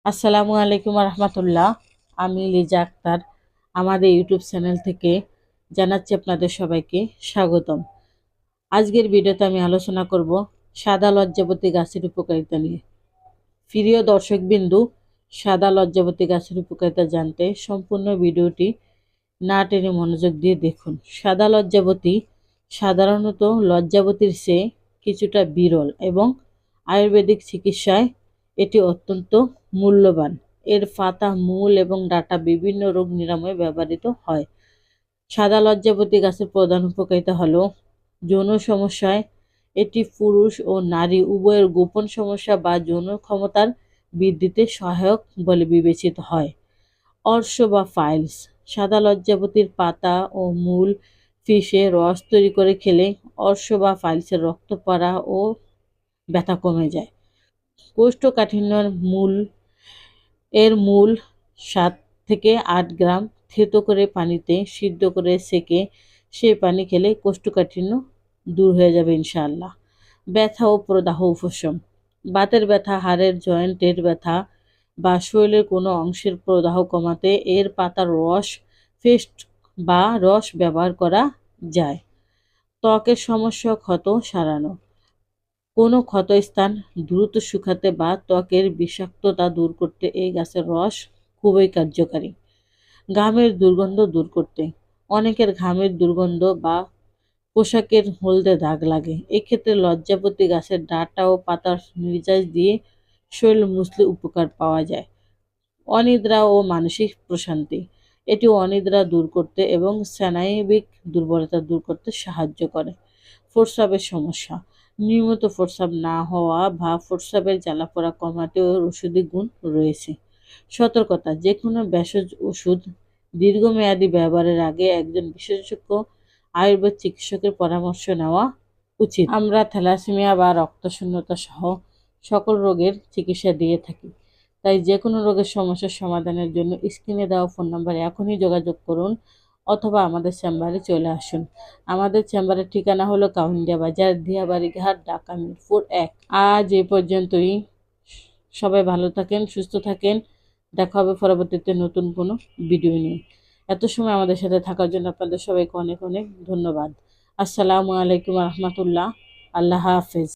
আসসালামু আলাইকুম রহমতুল্লাহ। আমি লিজা আক্তার আমাদের ইউটিউব চ্যানেল থেকে জানাচ্ছি আপনাদের সবাইকে স্বাগতম। আজকের ভিডিওতে আমি আলোচনা করব সাদা লজ্জাবতী গাছের উপকারিতা নিয়ে। প্রিয় দর্শকবিন্দু, সাদা লজ্জাবতী গাছের উপকারিতা জানতে সম্পূর্ণ ভিডিওটি না টেনে মনোযোগ দিয়ে দেখুন। সাদা লজ্জাবতী সাধারণত লজ্জাবতীর চেয়ে কিছুটা বিরল এবং আয়ুর্বেদিক চিকিৎসায় এটি অত্যন্ত মূল্যবান। এর পাতা, মূল এবং ডাঁটা বিভিন্ন রোগ নিরাময়ে ব্যবহৃত হয়। সাদা লজ্জাবতী গাছের প্রধান উপকারিতা হলো যৌন সমস্যায় এটি পুরুষ ও নারী উভয়ের গোপন সমস্যা বা যৌন ক্ষমতার বৃদ্ধিতে সহায়ক বলে বিবেচিত হয়। অর্শ বা ফাইলস, সাদা লজ্জাবতীর পাতা ও মূল পিষে রস তৈরি করে খেলে অর্শ বা ফাইলসের রক্ত পড়া ও ব্যথা কমে যায়। কোষ্ঠকাঠিন্যের মূল 7 থেকে 8 গ্রাম থেতো করে পানিতে সিদ্ধ করে সেকে সেই পানি খেলে কোষ্ঠকাঠিন্য দূর হয়ে যাবে ইনশাআল্লাহ। ব্যথা ও প্রদাহ উপশম, বাতের ব্যথা, হাড়ের জয়েন্টের ব্যথা বা শরীরের কোনো অংশের প্রদাহ কমাতে এর পাতার রস, পেস্ট বা রস ব্যবহার করা যায়। ত্বকের সমস্যা, ক্ষত সারানো, কোনো ক্ষতস্থান দ্রুত শুকাতে বা ত্বকের বিষাক্ততা দূর করতে এই গাছের রস খুবই কার্যকারী। ঘামের দুর্গন্ধ দূর করতে, অনেকের ঘামের দুর্গন্ধ বা পোশাকের হলদে দাগ লাগে, এক্ষেত্রে লজ্জাবতী গাছের ডাঁটা ও পাতার নির্যাস দিয়ে শরীর মুছলে উপকার পাওয়া যায়। অনিদ্রা ও মানসিক প্রশান্তি, এটি অনিদ্রা দূর করতে এবং স্নায়বিক দুর্বলতা দূর করতে সাহায্য করে। প্রস্রাবের সমস্যা, নিয়মিত প্রস্রাব না হওয়া বা প্রস্রাবের জ্বালাপোড়া কমাতেও ঔষধি গুণ রয়েছে। সতর্কতা, যে কোনো ভেষজ ওষুধ দীর্ঘমেয়াদী ব্যবহারের আগে একজন বিশেষজ্ঞ আয়ুর্বেদ চিকিৎসকের পরামর্শ নেওয়া উচিত। আমরা থ্যালাসেমিয়া বা রক্তশূন্যতা সহ সকল রোগের চিকিৎসা দিয়ে থাকি, তাই যে কোনো রোগের সমস্যার সমাধানের জন্য স্ক্রিনে দেওয়া ফোন নম্বরে এখনই যোগাযোগ করুন অথবা আমাদের চেম্বারে চলে আসুন। আমাদের চেম্বারের ঠিকানা হলো কাউন্দিয়া বাজার, দিয়াবাড়ি ঘাট, ঢাকা মিরপুর 1। আজ এ পর্যন্তই। সবাই ভালো থাকেন, সুস্থ থাকেন। দেখা হবে পরবর্তীতে নতুন কোনো ভিডিও নিয়ে। এত সময় আমাদের সাথে থাকার জন্য আপনাদের সবাইকে অনেক অনেক ধন্যবাদ। আসসালামু আলাইকুম রহমতুল্লাহ। আল্লাহ হাফেজ।